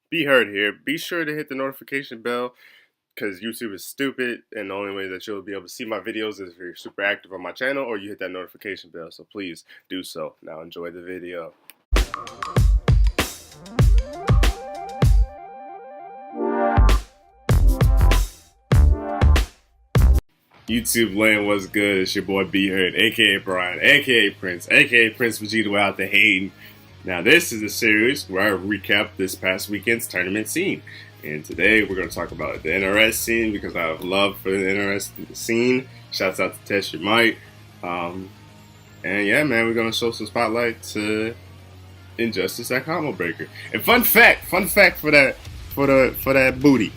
Be heard here. Be sure to hit the notification bell because YouTube is stupid, and the only way that you'll be able to see my videos is if you're super active on my channel or you hit that notification bell. So please do so. Now enjoy the video. YouTube land was good. It's your boy B Heard, aka Brian, aka Prince, aka Prince Vegeta without the hating. Now this is a series where I recap this past weekend's tournament scene. And today we're going to talk about the NRS scene because I have love for the NRS scene. Shouts out to Test Your Might. And yeah, man, we're going to show some spotlight to Injustice at Combo Breaker. And fun fact for that booty.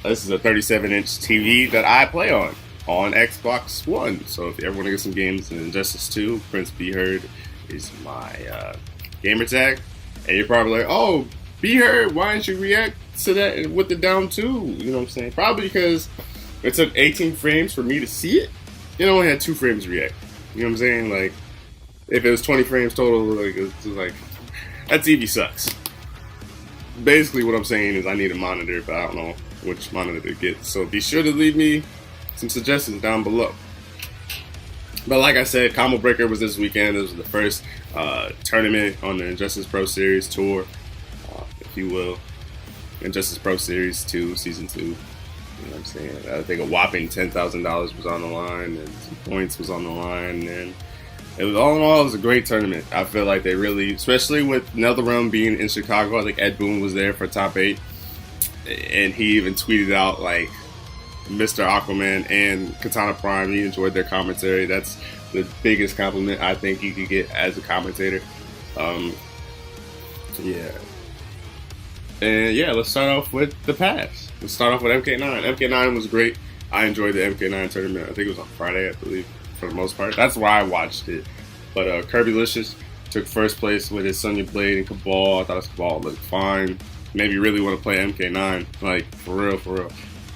This is a 37-inch TV that I play on Xbox One. So if you ever want to get some games in Injustice 2, Prince B Heard is my gamer tag. And you're probably like, oh, B Heard, why didn't you react to that with the down 2? You know what I'm saying? Probably because it took 18 frames for me to see it. It only had 2 frames to react. You know what I'm saying? Like, if it was 20 frames total, like, it's like, that TV sucks. Basically what I'm saying is I need a monitor, but I don't know which monitor to get. So be sure to leave me some suggestions down below. But like I said, Combo Breaker was this weekend. This was the first tournament on the Injustice Pro Series tour, if you will. Injustice Pro Series 2, Season 2. You know what I'm saying? I think a whopping $10,000 was on the line, and some points was on the line, and it was all in all, it was a great tournament. I feel like they really, especially with NetherRealm being in Chicago, I think Ed Boon was there for top 8. And he even tweeted out, like, Mr. Aquaman and Katana Prime, he enjoyed their commentary. That's the biggest compliment I think you could get as a commentator. Yeah. And yeah, let's start off with the pass. Let's start off with MK9. MK9 was great. I enjoyed the MK9 tournament. I think it was on Friday, I believe, for the most part. That's why I watched it. But Kirbylicious took first place with his Sonya Blade and Cabal. I thought his Cabal looked fine. Maybe you really want to play MK9, like, for real.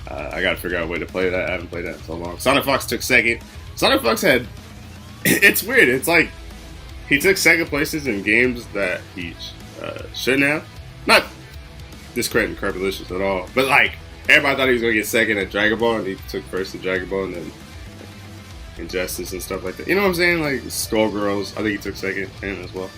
I gotta figure out a way to play that. I haven't played that in so long. Sonic Fox took second. Sonic Fox had, it's weird. It's like, he took second places in games that he shouldn't have. Not discrediting Kirbylicious at all, but like, everybody thought he was gonna get second at Dragon Ball, and he took first at Dragon Ball, and then Injustice and stuff like that. You know what I'm saying? Like, Skullgirls, I think he took second, and as well.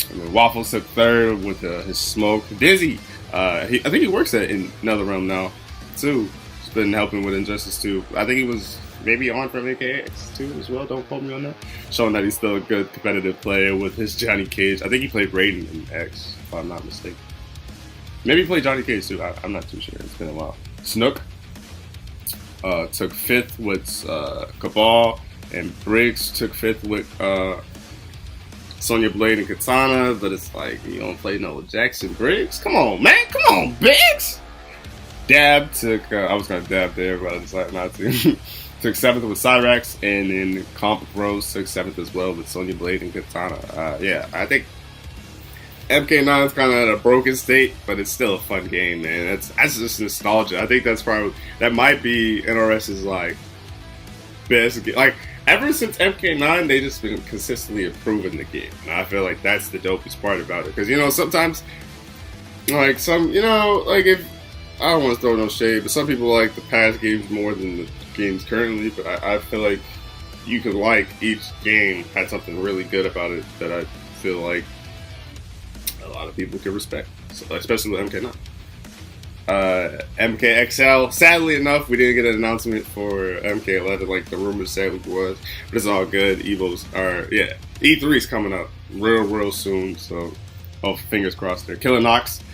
I mean, Waffles took third with his smoke. Dizzy, I think he works at in NetherRealm now, too. He's been helping with Injustice 2. I think he was maybe on from AKX too as well. Don't quote me on that. Showing that he's still a good competitive player with his Johnny Cage. I think he played Raiden in X, if I'm not mistaken. Maybe he played Johnny Cage too. I'm not too sure. It's been a while. Snook took fifth with Cabal, and Briggs took fifth with Sonya Blade and Katana, but it's like, you don't play no Jackson Briggs? Come on, man. Come on, Briggs! Dab took, I was going to dab there, but I decided not to. Took 7th with Cyrax, and then Comp Rose took 7th as well with Sonya Blade and Katana. Yeah, I think MK9 is kind of at a broken state, but it's still a fun game, man. That's just nostalgia. I think that might be NRS's, like, best game. Like, ever since MK9, they just been consistently improving the game. And I feel like that's the dopest part about it. Because, you know, sometimes, like, if, I don't want to throw no shade, but some people like the past games more than the games currently. But I feel like you could like each game had something really good about it that I feel like a lot of people can respect. So, especially with MK9. MKXL, sadly enough, we didn't get an announcement for MK11 like the rumors said it was, but it's all good. E3 is coming up real soon, so fingers crossed there. Killer Knox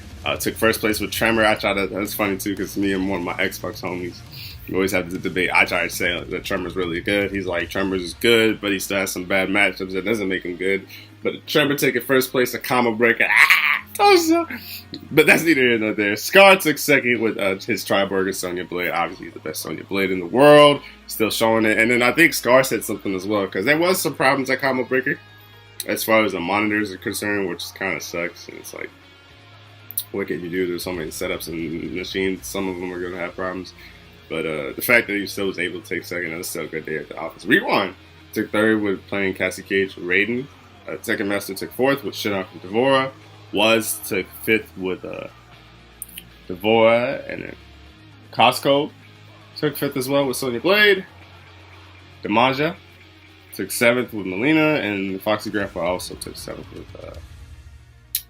took first place with Tremor. That's funny too, because me and one of my Xbox homies, we always have the debate. I try to say that Tremor's really good. He's like, Tremor is good, but he still has some bad matchups that doesn't make him good. But Tremor taking first place at Combo Breaker. But that's neither here nor there. Scar took second with his Triburger Sonya Blade. Obviously, the best Sonya Blade in the world. Still showing it. And then I think Scar said something as well, because there was some problems at Combo Breaker as far as the monitors are concerned, which kind of sucks. And it's like, what can you do? There's so many setups and machines. Some of them are going to have problems. But the fact that he still was able to take second, that's still a good day at the office. Rewind took third with playing Cassie Cage with Raiden. Second Master took fourth with Shinnok and Devora. was took 5th with Devora, and then Costco took 5th as well with Sonya Blade. Demaja took 7th with Melina, and Foxy Grandpa also took 7th with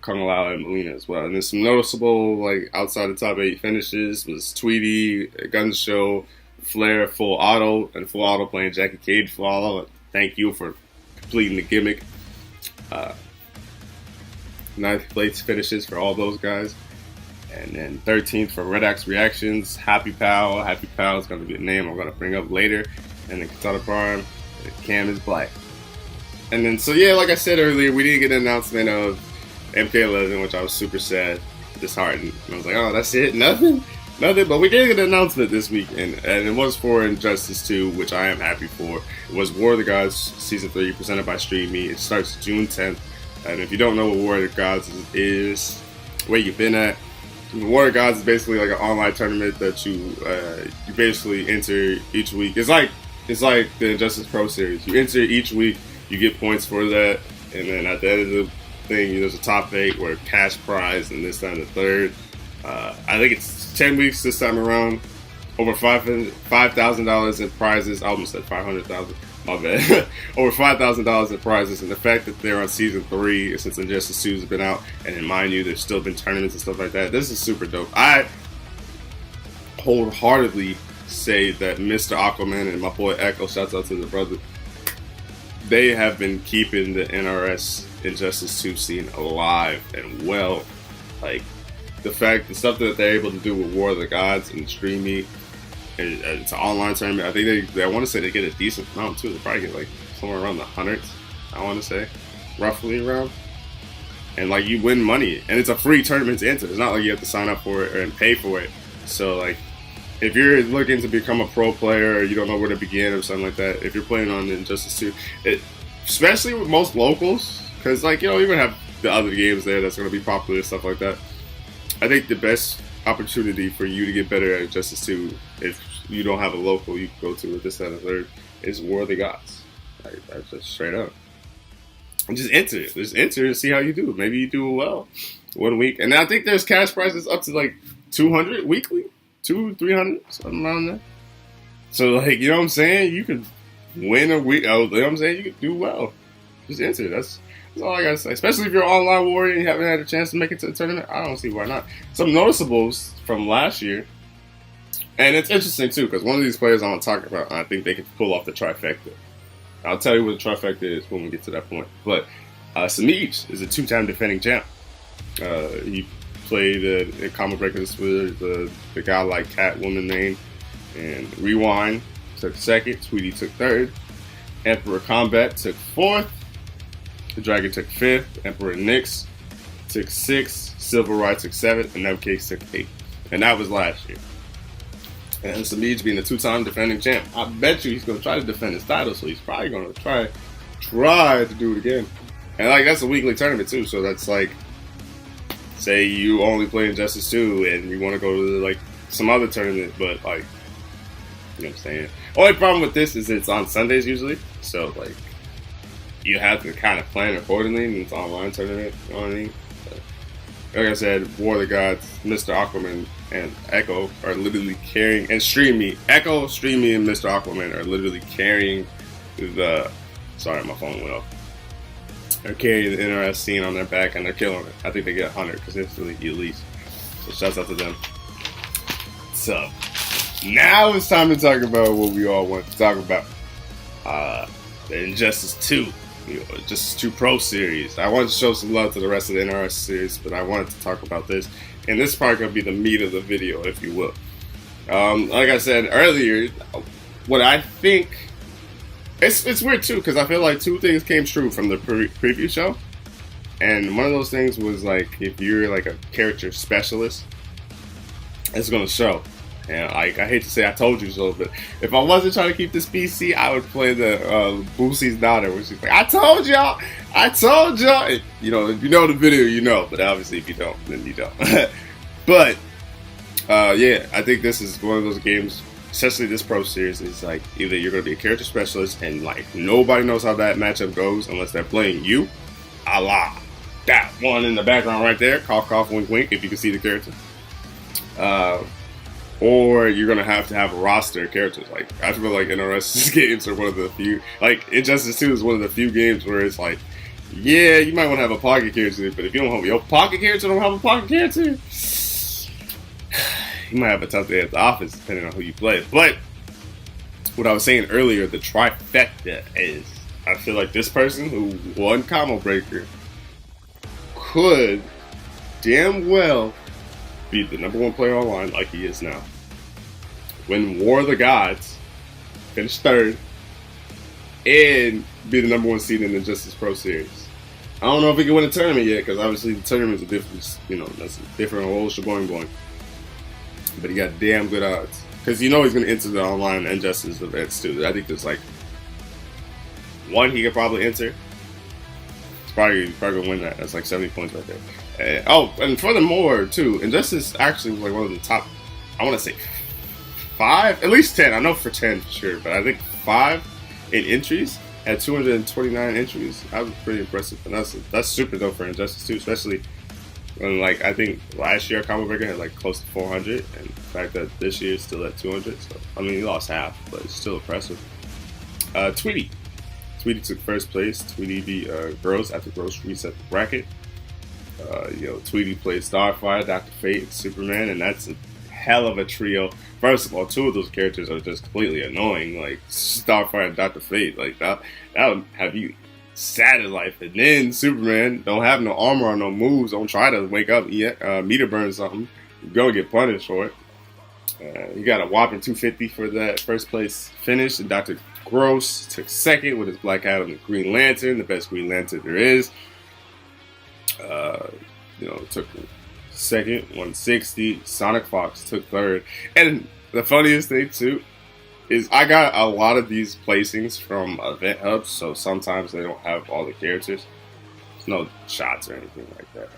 Kung Lao and Melina as well. And then some noticeable, like, outside the top 8 finishes was Tweety, Gun Show, Flair, Full Auto, and Full Auto playing Jackie Cage. Full Auto, thank you for completing the gimmick. 9th place finishes for all those guys. And then 13th for Red Axe Reactions, Happy Pal. Happy Pal is going to be a name I'm going to bring up later. And then Katana Prime, Cam is black. And then, so yeah, like I said earlier, we didn't get an announcement of MK11, which I was super sad, disheartened. And I was like, oh, that's it? Nothing? But we did get an announcement this week, and it was for Injustice 2, which I am happy for. It was War of the Gods Season 3, presented by Stream Me. It starts June 10th. And if you don't know what War of the Gods is, where you've been at, War of the Gods is basically like an online tournament that you basically enter each week. It's like the Injustice Pro Series. You enter each week, you get points for that, and then at the end of the thing, there's a top 8 where cash prize, and this time the third. I think it's 10 weeks this time around. Over $5,000 in prizes. I almost said $500,000. My bad. Over $5,000 in prizes, and the fact that they're on season 3 since Injustice 2 has been out, and then mind you, there's still been tournaments and stuff like that. This is super dope. I wholeheartedly say that Mr. Aquaman and my boy Echo, shouts out to the brother, they have been keeping the NRS Injustice 2 scene alive and well. Like, the stuff that they're able to do with War of the Gods and Stream Me, and it's an online tournament. I think I want to say they get a decent amount too. They probably get like somewhere around the hundreds, I want to say, roughly around. And like, you win money, and it's a free tournament to enter. It's not like you have to sign up for it and pay for it. So like, if you're looking to become a pro player, or you don't know where to begin or something like that, if you're playing on Injustice 2, especially with most locals, because like, you know, you're gonna have the other games there that's gonna be popular and stuff like that. I think the best opportunity for you to get better at Injustice 2, if you don't have a local you can go to with this, that, and third, is War of the Gods. Like, that's just straight up. And just enter it. Just enter and see how you do. Maybe you do well 1 week. And I think there's cash prizes up to like 200 weekly, 200-300, something around there. So like, you know what I'm saying? You could win a week. You know what I'm saying? You could do well. Just enter. That's all I gotta say. Especially if you're an online warrior and you haven't had a chance to make it to the tournament, I don't see why not. Some noticeables from last year, and it's interesting too, because one of these players I want to talk about, I think they could pull off the trifecta. I'll tell you what the trifecta is when we get to that point. But Samij is a 2-time defending champ. He played in Combo Breakers with the guy like Catwoman name, and Rewind took 2nd, Tweety took 3rd, Emperor Combat took 4th, the Dragon took 5th, Emperor Nyx took 6th, Silver Ride took 7th, and Nutcase took 8th. And that was last year. And Samij being a 2-time defending champ, I bet you he's going to try to defend his title, so he's probably going to try to do it again. And like, that's a weekly tournament too, so that's like, say you only play Injustice 2 and you want to go to like some other tournament, but like, you know what I'm saying? Only problem with this is it's on Sundays usually, so like, you have to kind of plan accordingly, and it's an online tournament, you know what I mean? But, like I said, War of the Gods, Mr. Aquaman, and Echo are literally carrying, and Stream Me, Echo, Stream Me, and Mr. Aquaman are literally carrying the, sorry, my phone went off. They're carrying the NRS scene on their back, and they're killing it. I think they get 100, because it's really elite. So shouts out to them. So, now it's time to talk about what we all want to talk about. The Injustice 2. Injustice 2 Pro Series. I wanted to show some love to the rest of the NRS series, but I wanted to talk about this. And this is probably going to be the meat of the video, if you will. Like I said earlier, what I think... It's weird, too, because I feel like 2 things came true from the preview show. And one of those things was, like, if you're, like, a character specialist, it's going to show. And I hate to say I told you so, but if I wasn't trying to keep this PC, I would play the Boosie's daughter, where she's like, I told y'all! You know, if you know the video, you know, but obviously if you don't, then you don't. But, yeah, I think this is one of those games, especially this Pro Series, is like, either you're going to be a character specialist, and like, nobody knows how that matchup goes unless they're playing you, a la that one in the background right there. Cough, cough, wink, wink, if you can see the character. Or you're going to have a roster of characters. Like, I feel like Injustice games are one of the few, like, Injustice 2 is one of the few games where it's like, yeah, you might want to have a pocket character, but if you don't have your pocket character, don't have a pocket character, you might have a tough day at the office, depending on who you play. But what I was saying earlier, the trifecta is, I feel like this person who won Combo Breaker could damn well be the #1 player online like he is now. Win War of the Gods, finish 3rd, and be the #1 seed in the Justice Pro Series. I don't know if he can win a tournament yet, because obviously the tournament's a different, that's a different whole sheboing boing. But he got damn good odds. Because he's going to enter the online Injustice events too. I think there's like one he could probably enter. He's probably going to win that. That's like 70 points right there. And furthermore, too, Injustice actually was like one of the top, I want to say 5, at least 10. I know for 10 for sure, but I think 5 in entries. Had 229 entries. That was pretty impressive. And that's super dope for Injustice 2, especially when, like, I think last year Combo Breaker had like close to 400, and the fact that this year is still at 200. So, I mean, he lost half, but it's still impressive. Tweety took first place. Tweety beat Gross after Gross reset the bracket. Tweety played Starfire, Dr. Fate, and Superman, and that's a hell of a trio. First of all, 2 of those characters are just completely annoying, like Starfire and Dr. Fate. Like that would have you sad in life. And then Superman don't have no armor or no moves. Don't try to wake up, meter burn something. You're gonna get punished for it. He got a whopping 250 for that first place finish. And Dr. Gross took second with his Black Adam and Green Lantern, the best Green Lantern there is. Took second, 160. Sonic Fox took third. And the funniest thing, too, is I got a lot of these placings from Event Hubs, so sometimes they don't have all the characters. There's no shots or anything like that.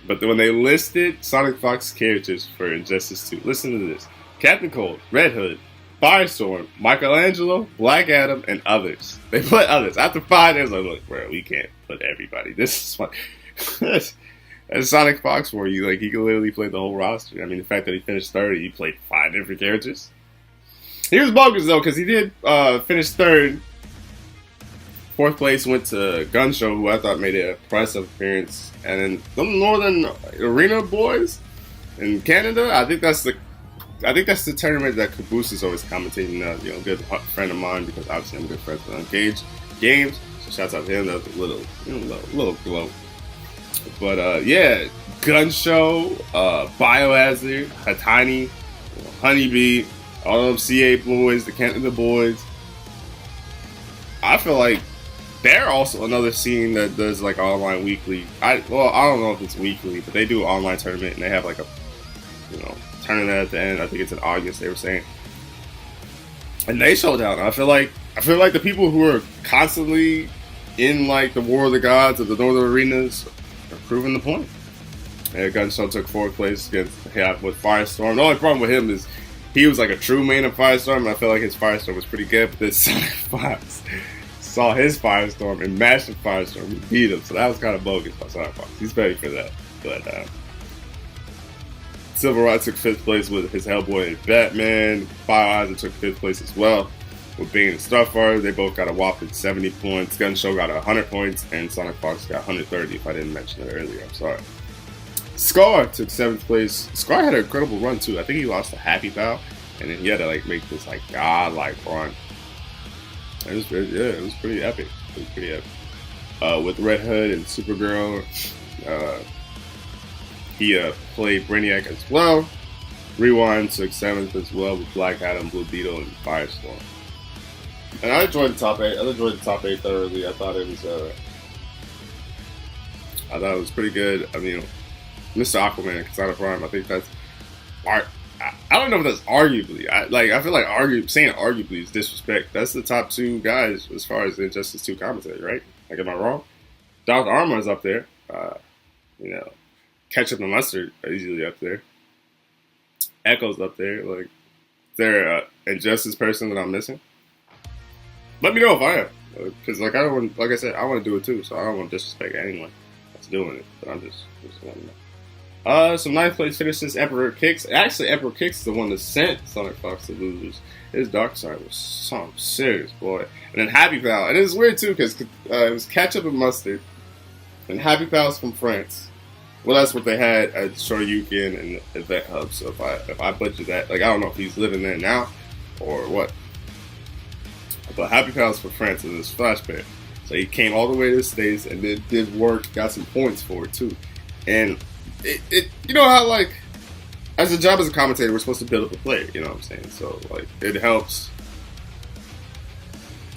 But when they listed Sonic Fox characters for Injustice 2, listen to this. Captain Cold, Red Hood, Firestorm, Michelangelo, Black Adam, and others. They put others. After 5, they was like, look, bro, we can't put everybody. This is fun. That's Sonic Fox for you. Like, he could literally play the whole roster. I mean, the fact that he finished 3rd, he played 5 different characters. He was bogus, though, because he did finish 3rd. 4th place went to Gunshow, who I thought made an impressive appearance. And then the Northern Arena boys in Canada, I think that's the tournament that Caboose is always commentating. Good friend of mine, because obviously I'm good friends with Uncaged Games. So shouts out to him. That was a little glow. But Gun Show, Biohazard, Hatani, Honeybee, all them CA boys, the Canada boys. I feel like they're also another scene that does like online weekly. I don't know if it's weekly, but they do an online tournament and they have like a tournament at the end. I think it's in August. They were saying, and they showed out. I feel like the people who are constantly in like the War of the Gods or the Northern Arenas are proving the point. Gunshow took 4th place with Firestorm. The only problem with him is he was like a true main of Firestorm, and I feel like his Firestorm was pretty good, but then Sonic Fox saw his Firestorm and mashed the Firestorm and beat him, so that was kind of bogus by Sonic Fox. He's ready for that. But Silver Rod took 5th place with his Hellboy and Batman. Biohazard took 5th place as well with Bane and Starfire. They both got a whopping 70 points. Gunshow got 100 points, and Sonic Fox got 130, if I didn't mention it earlier. I'm sorry. Scar took 7th place. Scar had an incredible run, too. I think he lost to Happy Pal, and then he had to make this godlike run. It was pretty epic. With Red Hood and Supergirl, he played Brainiac as well. Rewind took 7th as well with Black Adam, Blue Beetle, and Firestorm. And I enjoyed the top 8. I enjoyed the top 8 thoroughly. I thought it was pretty good. I mean, Mr. Aquaman and Kasana Prime, I think that's art. I don't know if that's arguably. I feel like saying arguably is disrespect. That's the top 2 guys as far as the Injustice 2 commentary, right? Like, am I wrong? Dr. Armour is up there. Ketchup and Mustard are easily up there. Echo's up there. Like, is there an Injustice person that I'm missing? Let me know if I am. Because, I don't want, like I said, I want to do it too, so I don't want to disrespect anyone. doing it, but I'm just letting you know. Some ninth place finishes, Emperor Kicks. Actually, Emperor Kicks is the one that sent Sonic Fox to losers. His dark side was some serious, boy. And then Happy Pal. And it's weird, too, because it was ketchup and mustard. And Happy Pal's from France. Well, that's what they had at Shoryuken and Event Hub. So if I butcher that, like, I don't know if he's living there now or what. But Happy Pal's from France and it's Flashback. So he came all the way to the States and then did work, got some points for it, too. And it you know how, like, as a job as a commentator, we're supposed to build up a player, you know what I'm saying? So, like, it helps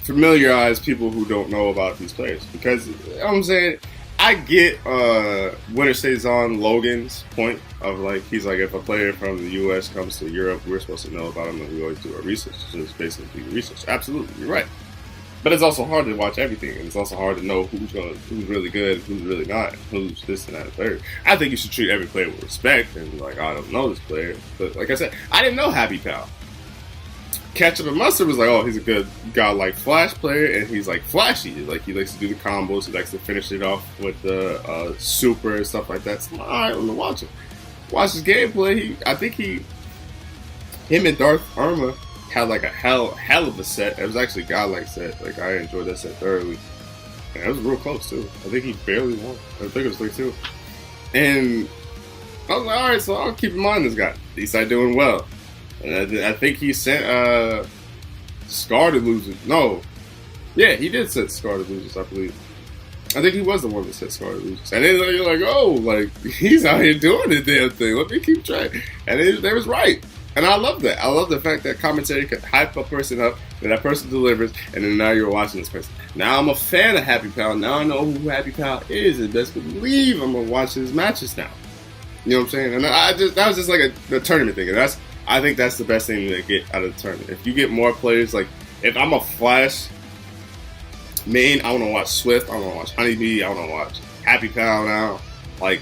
familiarize people who don't know about these players. Because, you know what I'm saying, I get Winter Stays On Logan's point of, like, he's like, if a player from the U.S. comes to Europe, we're supposed to know about him and we always do our research. So it's basically research. Absolutely, you're right. But it's also hard to watch everything, and it's also hard to know who's really good, who's really not, who's this and that and third. I think you should treat every player with respect, and like, I don't know this player, but like I said, I didn't know Happy Pal. Ketchup and Mustard was like, oh, he's a good godlike Flash player, and he's like flashy, like he likes to do the combos, he likes to finish it off with the super and stuff like that. So, all right, I'm gonna watch him. Watch his gameplay. I think him and Darth Arma had like a hell of a set. It was actually a godlike set. Like, I enjoyed that set thoroughly. And it was real close too. I think he barely won. I think it was 3-2. And I was like, alright, so I'll keep in mind this guy. At least I'm doing well. And I think he sent Scar to losers. No. Yeah, he did send Scar to losers, I believe. I think he was the one that sent Scar to losers. And then you're like, oh, like, he's out here doing the damn thing. Let me keep trying. And they was right. And I love that. I love the fact that commentary can hype a person up, and that person delivers, and then now you're watching this person. Now I'm a fan of Happy Pal. Now I know who Happy Pal is, and best believe I'm gonna watch his matches now. You know what I'm saying? And that was just like a tournament thing, and I think that's the best thing to get out of the tournament. If you get more players, like if I'm a Flash main, I want to watch Swift, I want to watch Honeybee, I want to watch Happy Pal now. Like,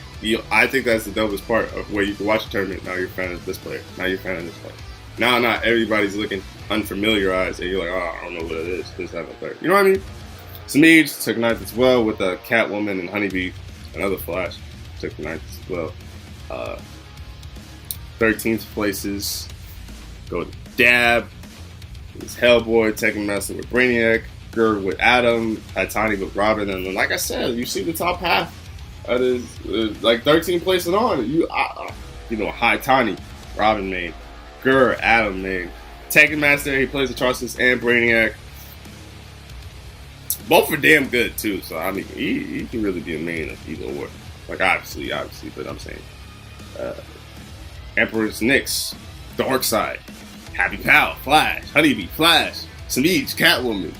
I think that's the dopest part of where you can watch a tournament. Now you're a fan of this player. Now you're a fan of this player. Now not everybody's looking unfamiliarized and you're like, oh, I don't know what it is. This having a player. You know what I mean? Smeej took ninth as well with Catwoman and Honeybee. Another Flash took ninth as well. 13th places go to Dab. It's Hellboy, Tekken Master with Brainiac, Gur with Adam, Titani with Robin, and then, like I said, you see the top half. That is like 13 place and on. You know, Titani, Robin main, Gur, Adam main, Tekken Master. He plays Atrocitus and Brainiac. Both are damn good too. So I mean, he can really be a main of either or. Like obviously, but I'm saying, Emperor's Nyx, Darkseid, Happy Pal, Flash, Honeybee, Flash, Smeej, Catwoman.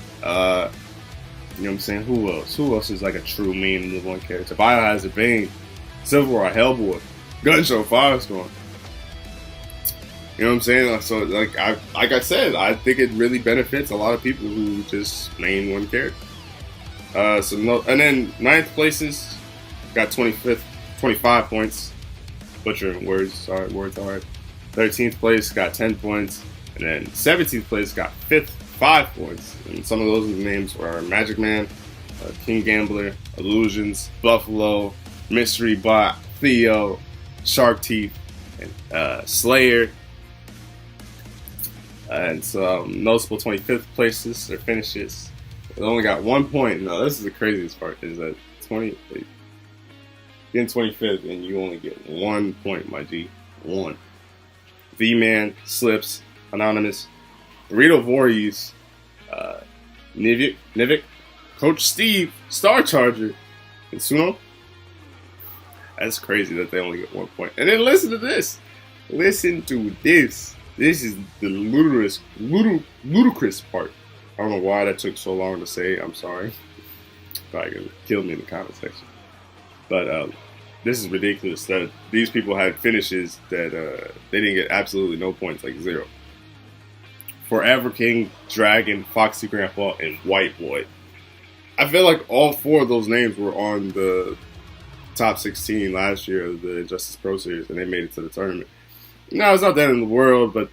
You know what I'm saying? Who else? Who else is like a true main in the one character? Biohazard, Bane, Civil War, Hellboy, Gunshow, Firestorm. You know what I'm saying? So like I said, I think it really benefits a lot of people who just main one character. And then 9th places got 25 points. Butchering words, sorry, words hard. 13th place got 10 points, and then 17th place got 5 points. And some of those names were Magic Man, King Gambler, Illusions, Buffalo, Mystery Bot, Theo, Shark Teeth, and Slayer. And so noticeable 25th places or finishes. They only got 1 point. No, this is the craziest part, is that getting 25th and you only get 1 point, my G. 1. V-Man, Slips, Anonymous, Rito Voorhees, Nivik, Coach Steve, Star Charger, and Suno. That's crazy that they only get 1 point. And then listen to this. Listen to this. This is the ludicrous part. I don't know why that took so long to say. I'm sorry. Probably gonna kill me in the comment section. But this is ridiculous that these people had finishes that they didn't get absolutely no points, like 0. Forever King, Dragon, Foxy Grandpa, and White Boy. I feel like all 4 of those names were on the top 16 last year of the Justice Pro Series, and they made it to the tournament. No, it's not that in the world, but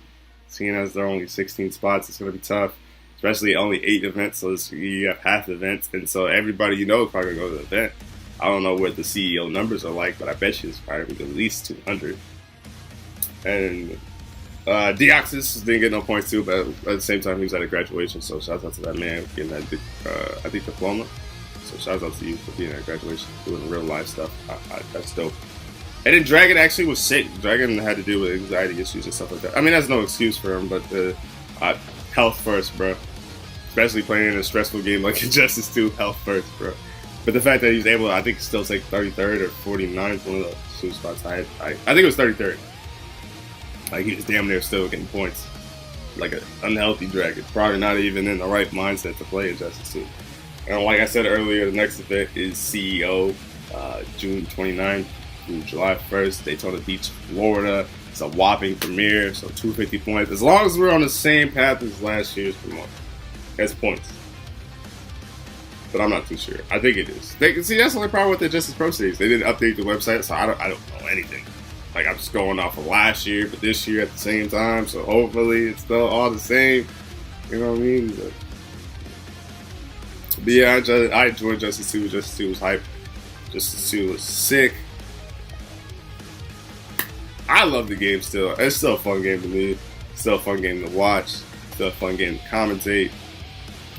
seeing as there are only 16 spots, it's going to be tough. Especially only 8 events, so you have half the events, and so everybody you know is probably going to go to the event. I don't know what the CEO numbers are like, but I bet you it's probably at least 200. And Deoxys didn't get no points too, but at the same time he was at a graduation, so shout out to that man getting that I think diploma. So shout out to you for being at graduation, doing real life stuff. That's dope. And then Dragon actually was sick. Dragon had to deal with anxiety issues and stuff like that. I mean, that's no excuse for him, but health first, bro. Especially playing in a stressful game like Injustice 2, health first, bro. But the fact that he was able to, I think, still take 33rd or 49th, one of the two spots. I think it was 33rd. Like, he was damn near still getting points. Like an unhealthy Dragon. Probably not even in the right mindset to play Injustice 2. And like I said earlier, the next event is CEO, June 29th through July 1st, Daytona Beach, Florida. It's a whopping premiere, so 250 points. As long as we're on the same path as last year's premiere. That's points. But I'm not too sure. I think it is. See, that's the only problem with the Justice Pro Series. They didn't update the website, so I don't know anything. Like, I'm just going off of last year, but this year at the same time, so hopefully it's still all the same. You know what I mean? But yeah, I enjoyed Justice 2. Justice 2 was hype. Justice 2 was sick. I love the game still. It's still a fun game to me. Still a fun game to watch. Still a fun game to commentate.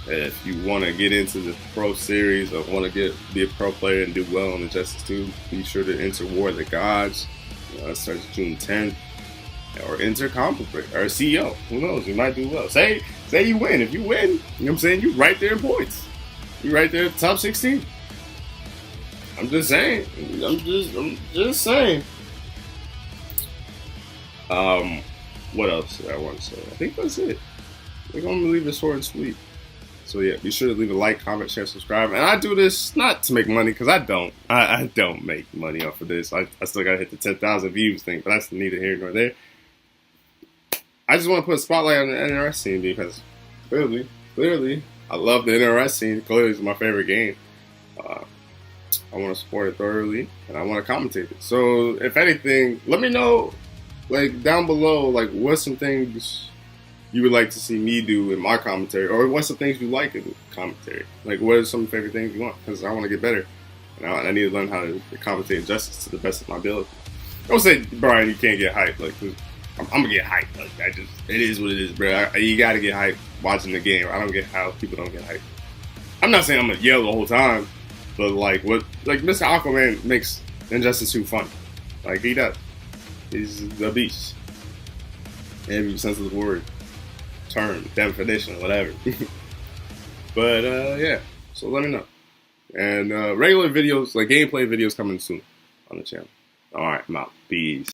If you want to get into the Pro Series or want to be a pro player and do well on the Justice 2, be sure to enter War of the Gods. It starts June 10th. Or enter Combo Break or CEO. Who knows? You might do well. Say you win. If you win, you know what I'm saying? You're right there in points. You're right there at the top 16. I'm just saying. I'm just saying. What else did I want to say? I think that's it. We're going to leave it short and sweet. So yeah, be sure to leave a like, comment, share, subscribe. And I do this not to make money, because I don't. I don't make money off of this. I still got to hit the 10,000 views thing, but that's neither here nor there. I just want to put a spotlight on the NRS scene because clearly, I love the NRS scene. Clearly, it's my favorite game. I want to support it thoroughly, and I want to commentate it. So if anything, let me know, like, down below, like, what's some things you would like to see me do in my commentary, or what's some things you like in commentary? Like, what are some favorite things you want? Because I want to get better, and I need to learn how to commentate Injustice to the best of my ability. Don't say, Brian, you can't get hyped. Like, I'm gonna get hyped. Like, it is what it is, bro. You gotta get hyped watching the game. I don't get how people don't get hyped. I'm not saying I'm gonna yell the whole time, but like Mr. Aquaman makes Injustice 2 fun. Like, he does. He's the beast. Every sense of the word. Term, definition, whatever. But yeah, so let me know. And regular videos, like gameplay videos, coming soon on the channel. All right, I'm out. Peace.